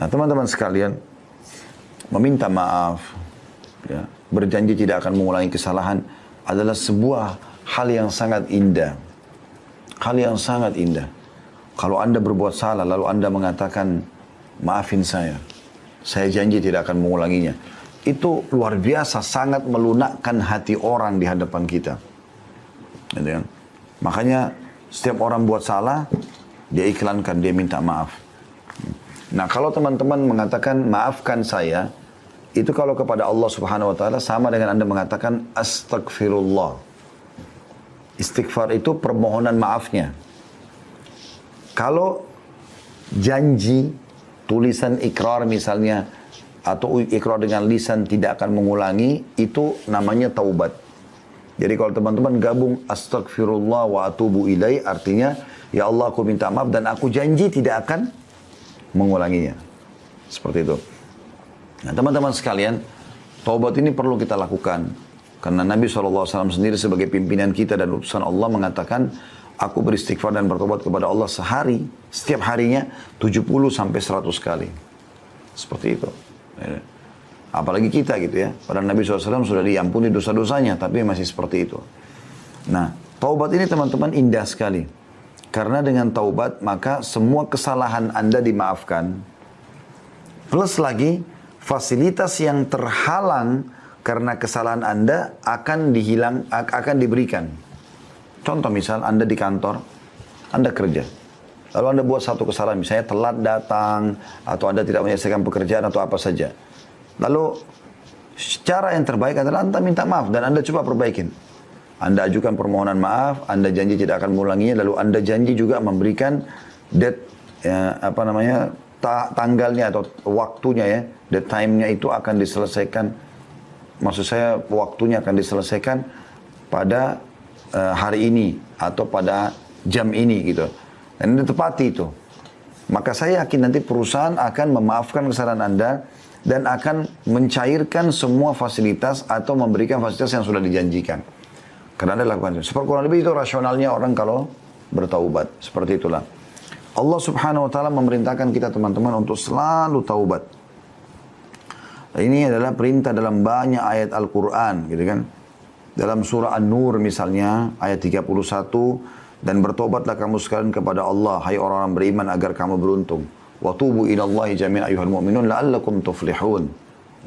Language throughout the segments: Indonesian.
Nah teman-teman sekalian, meminta maaf, ya, berjanji tidak akan mengulangi kesalahan adalah sebuah hal yang sangat indah. Hal yang sangat indah. Kalau Anda berbuat salah lalu Anda mengatakan, maafin saya janji tidak akan mengulanginya. Itu luar biasa, sangat melunakkan hati orang di hadapan kita. Gitu kan? Makanya setiap orang buat salah, dia iklankan, dia minta maaf. Nah kalau teman-teman mengatakan maafkan saya, itu kalau kepada Allah Subhanahu Wa Taala sama dengan Anda mengatakan astagfirullah. Istighfar itu permohonan maafnya. Kalau janji, tulisan ikrar misalnya, atau ikrar dengan lisan tidak akan mengulangi, itu namanya taubat. Jadi kalau teman-teman gabung astagfirullah wa atubu ilai, artinya ya Allah aku minta maaf dan aku janji tidak akan mengulanginya. Seperti itu. Nah teman-teman sekalian, taubat ini perlu kita lakukan. Karena Nabi SAW sendiri sebagai pimpinan kita dan utusan Allah mengatakan, aku beristighfar dan bertobat kepada Allah sehari, setiap harinya 70 sampai 100 kali. Seperti itu. Apalagi kita gitu ya. Padahal Nabi SAW sudah diampuni dosa-dosanya, tapi masih seperti itu. Nah, taubat ini teman-teman indah sekali. Karena dengan taubat, maka semua kesalahan Anda dimaafkan. Plus lagi, fasilitas yang terhalang karena kesalahan Anda akan diberikan. Contoh misal, Anda di kantor, Anda kerja. Lalu Anda buat satu kesalahan, misalnya telat datang, atau Anda tidak menyelesaikan pekerjaan atau apa saja. Lalu, cara yang terbaik adalah Anda minta maaf dan Anda coba perbaikin. Anda ajukan permohonan maaf, Anda janji tidak akan mengulanginya, lalu Anda janji juga memberikan tanggalnya atau waktunya ya, the time-nya itu akan diselesaikan. Maksud saya waktunya akan diselesaikan pada hari ini atau pada jam ini gitu. Dan Anda tepati itu. Maka saya yakin nanti perusahaan akan memaafkan kesalahan Anda dan akan mencairkan semua fasilitas atau memberikan fasilitas yang sudah dijanjikan. Karena Anda lakukan itu. Seperti kurang lebih itu rasionalnya orang kalau bertaubat. Seperti itulah. Allah Subhanahu Wa Taala memerintahkan kita teman-teman untuk selalu taubat. Ini adalah perintah dalam banyak ayat Al-Quran, gitu kan. Dalam surah An-Nur misalnya, ayat 31, dan bertobatlah kamu sekalian kepada Allah, hai orang-orang beriman, agar kamu beruntung. Wa tubu ilallahi jami'an ayyuhal mu'minun la'allakum tuflihun.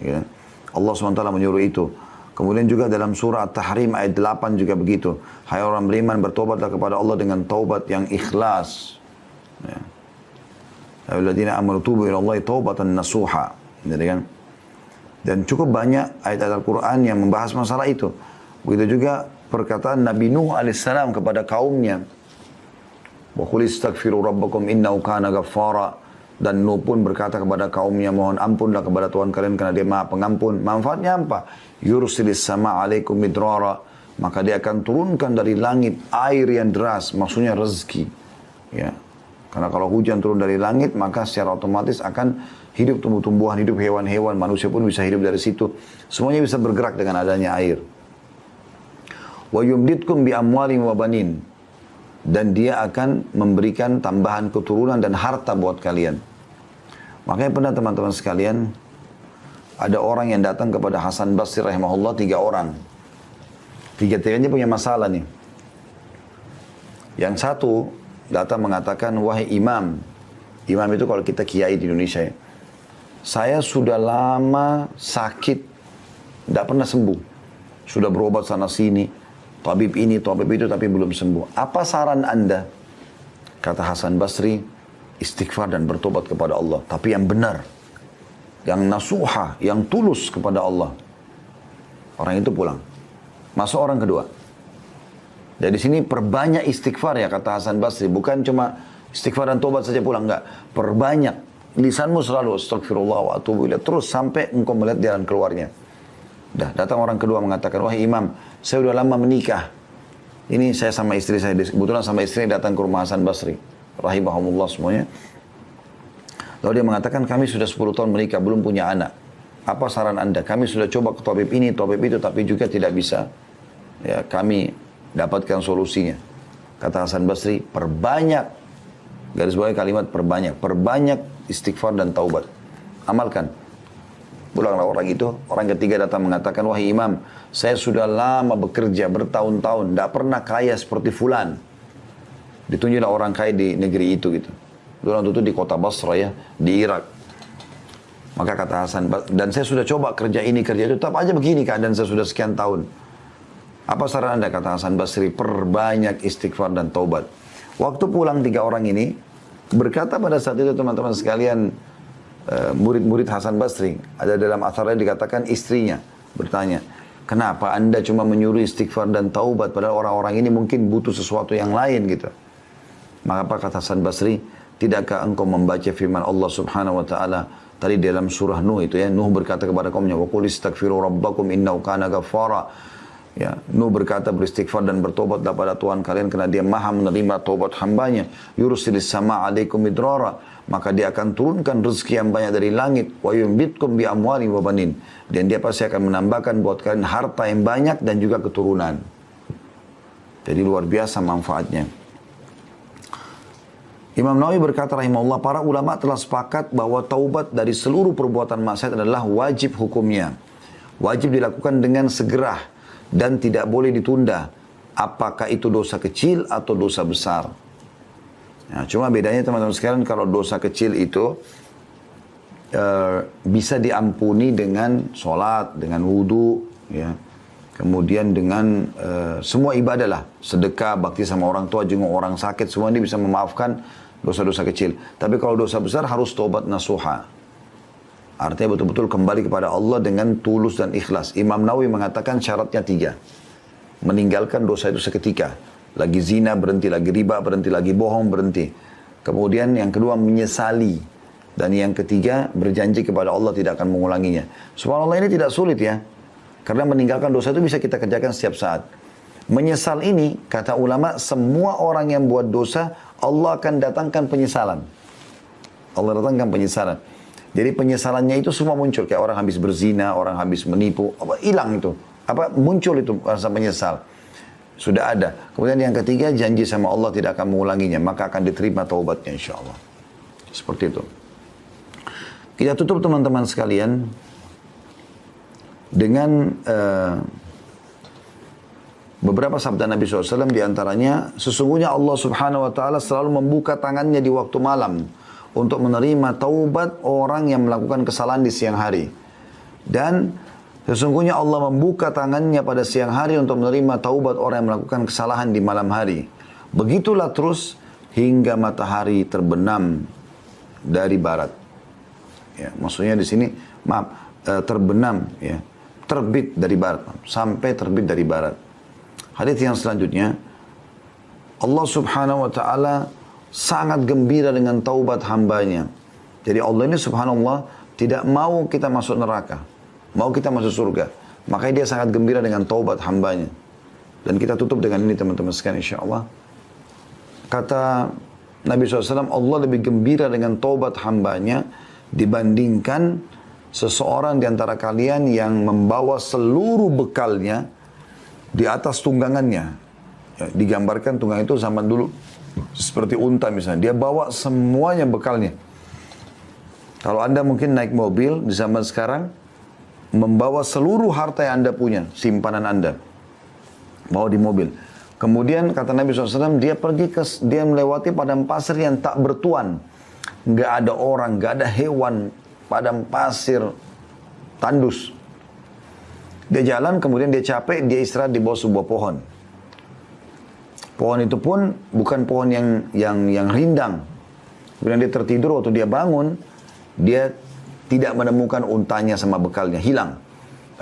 Ya. Allah SWT menyuruh itu. Kemudian juga dalam surah At-Tahrim ayat 8 juga begitu. Hai orang beriman, bertobatlah kepada Allah dengan taubat yang ikhlas. Ya. Alladzina amanu tubu ilallahi taubatan nasuha. Jadi kan? Dan cukup banyak ayat-ayat Al-Quran yang membahas masalah itu. Begitu juga perkataan Nabi Nuh AS kepada kaumnya. Wa qul istaghfiru rabbakum innahu kana ghaffara. Dan Nuh pun berkata kepada kaumnya, mohon ampunlah kepada Tuhan kalian karena dia maha pengampun. Manfaatnya apa? Yursilis sama alaikum midrara. Maka dia akan turunkan dari langit air yang deras. Maksudnya rezeki. Ya. Karena kalau hujan turun dari langit, maka secara otomatis akan hidup tumbuh-tumbuhan, hidup hewan-hewan, manusia pun bisa hidup dari situ. Semuanya bisa bergerak dengan adanya air. Wa yumditkum bi amwalin wa banin. Dan dia akan memberikan tambahan keturunan dan harta buat kalian. Makanya pernah teman-teman sekalian, ada orang yang datang kepada Hasan Basri rahimahullah, 3 orang. Tiga-tiganya punya masalah nih. Yang satu datang mengatakan, wahai imam. Imam itu kalau kita kiai di Indonesia ya. Saya sudah lama sakit, tidak pernah sembuh. Sudah berobat sana sini, tabib ini, tabib itu, tapi belum sembuh. Apa saran Anda? Kata Hasan Basri, istighfar dan bertobat kepada Allah. Tapi yang benar, yang nasuha, yang tulus kepada Allah. Orang itu pulang. Masuk orang kedua. Dari sini perbanyak istighfar ya, kata Hasan Basri. Bukan cuma istighfar dan tobat saja pulang, enggak. Perbanyak. Lisanmu selalu astagfirullah wa atubu ilaih. Terus sampai engkau melihat jalan keluarnya. Datang orang kedua mengatakan, wahai imam, saya sudah lama menikah. Ini saya sama istri saya. Kebetulan sama istri datang ke rumah Hasan Basri. Rahimahumullah semuanya. Lalu dia mengatakan, kami sudah 10 tahun menikah, belum punya anak. Apa saran Anda? Kami sudah coba ke tabib ini, tabib itu, tapi juga tidak bisa. Ya, kami dapatkan solusinya. Kata Hasan Basri, perbanyak, garis bawah kalimat perbanyak istighfar dan taubat. amalkan. Pulanglah orang itu, orang ketiga datang mengatakan, wahai imam, saya sudah lama bekerja, bertahun-tahun, tidak pernah kaya seperti fulan. Ditunjuklah orang kaya di negeri itu gitu. Orang itu di kota Basra ya, di Irak. Maka kata Hasan, dan saya sudah coba kerja ini, kerja itu, tetap aja begini keadaan saya sudah sekian tahun. Apa saran Anda, kata Hasan Basri, perbanyak istighfar dan taubat. Waktu pulang tiga orang ini, berkata pada saat itu teman-teman sekalian, murid-murid Hasan Basri, ada dalam atharnya dikatakan istrinya, bertanya, kenapa Anda cuma menyuruh istighfar dan taubat, padahal orang-orang ini mungkin butuh sesuatu yang lain gitu. Maka apa kata Hasan Basri, tidakkah engkau membaca firman Allah subhanahu wa ta'ala, tadi dalam surah Nuh itu ya, Nuh berkata kepada kaumnya, wa qul istaghfiru rabbakum innahu kana ghaffara. Ya, Nuh berkata beristighfar dan bertobatlah pada Tuhan kalian karena dia maha menerima taubat hambanya. Yursilis sama alaikum midrara, maka dia akan turunkan rezeki yang banyak dari langit. Wa yumbitkum bi amwali wa banin, dan dia pasti akan menambahkan buat kalian harta yang banyak dan juga keturunan. Jadi luar biasa manfaatnya. Imam Nawawi berkata rahimahullah, para ulama telah sepakat bahwa taubat dari seluruh perbuatan maksiat adalah wajib hukumnya. Wajib dilakukan dengan segera dan tidak boleh ditunda. Apakah itu dosa kecil atau dosa besar? Nah, cuma bedanya teman-teman sekalian, kalau dosa kecil itu bisa diampuni dengan sholat, dengan wudu, ya. Kemudian dengan semua ibadah lah, sedekah, bakti sama orang tua, jenguk orang sakit, semua ini bisa memaafkan dosa-dosa kecil. Tapi kalau dosa besar harus taubat nasuha. Artinya betul-betul kembali kepada Allah dengan tulus dan ikhlas. Imam Nawawi mengatakan syaratnya 3. Meninggalkan dosa itu seketika. Lagi zina berhenti, lagi riba berhenti, lagi bohong berhenti. Kemudian yang kedua menyesali. Dan yang ketiga berjanji kepada Allah tidak akan mengulanginya. Subhanallah, ini tidak sulit ya. Karena meninggalkan dosa itu bisa kita kerjakan setiap saat. Menyesal ini, kata ulama, semua orang yang buat dosa, Allah akan datangkan penyesalan. Allah datangkan penyesalan. Jadi penyesalannya itu semua muncul. Kayak orang habis berzina, orang habis menipu, hilang itu. Muncul itu rasa menyesal. Sudah ada. Kemudian yang ketiga, janji sama Allah tidak akan mengulanginya. Maka akan diterima taubatnya insya Allah. Seperti itu. Kita tutup teman-teman sekalian dengan beberapa sabda Nabi SAW, diantaranya, sesungguhnya Allah subhanahu wa ta'ala selalu membuka tangannya di waktu malam untuk menerima taubat orang yang melakukan kesalahan di siang hari. Dan sesungguhnya Allah membuka tangannya pada siang hari untuk menerima taubat orang yang melakukan kesalahan di malam hari. Begitulah terus hingga matahari terbenam dari barat. Ya, maksudnya di sini, terbenam, ya, terbit dari barat, sampai terbit dari barat. Hadits yang selanjutnya, Allah subhanahu wa ta'ala sangat gembira dengan taubat hambanya. Jadi Allah ini subhanallah tidak mau kita masuk neraka, mau kita masuk surga. Makanya dia sangat gembira dengan taubat hambanya. Dan kita tutup dengan ini teman-teman sekalian insyaAllah. Kata Nabi SAW, Allah lebih gembira dengan taubat hambanya dibandingkan seseorang di antara kalian yang membawa seluruh bekalnya di atas tunggangannya. Ya, digambarkan tunggang itu zaman dulu seperti unta misalnya. Dia bawa semuanya bekalnya. Kalau Anda mungkin naik mobil di zaman sekarang, membawa seluruh harta yang Anda punya, simpanan Anda, bawa di mobil. Kemudian kata Nabi SAW, dia melewati padang pasir yang tak bertuan. Nggak ada orang, nggak ada hewan, padang pasir tandus. Dia jalan, kemudian dia capek, dia istirahat di bawah sebuah pohon. Pohon itu pun bukan pohon yang rindang. Kemudian dia tertidur, waktu dia bangun, dia tidak menemukan untanya sama bekalnya, hilang.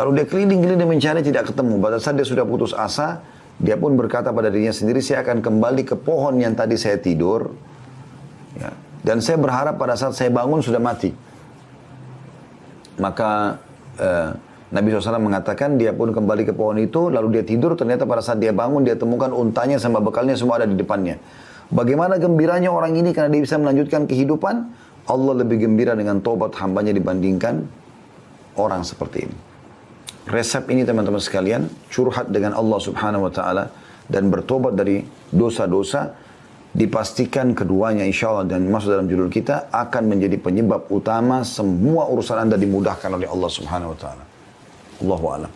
Lalu dia keliling-keliling mencari, tidak ketemu. Pada saat dia sudah putus asa, dia pun berkata pada dirinya sendiri, saya akan kembali ke pohon yang tadi saya tidur. Ya. Dan saya berharap pada saat saya bangun sudah mati. Maka Nabi SAW mengatakan dia pun kembali ke pohon itu, lalu dia tidur, ternyata pada saat dia bangun, dia temukan untanya sama bekalnya semua ada di depannya. Bagaimana gembiranya orang ini karena dia bisa melanjutkan kehidupan? Allah lebih gembira dengan taubat hambanya dibandingkan orang seperti ini. Resep ini teman-teman sekalian, curhat dengan Allah Subhanahu wa ta'ala dan bertobat dari dosa-dosa, dipastikan keduanya insya Allah dan masuk dalam judul kita akan menjadi penyebab utama semua urusan Anda dimudahkan oleh Allah Subhanahu wa taala. Allahu a'lam.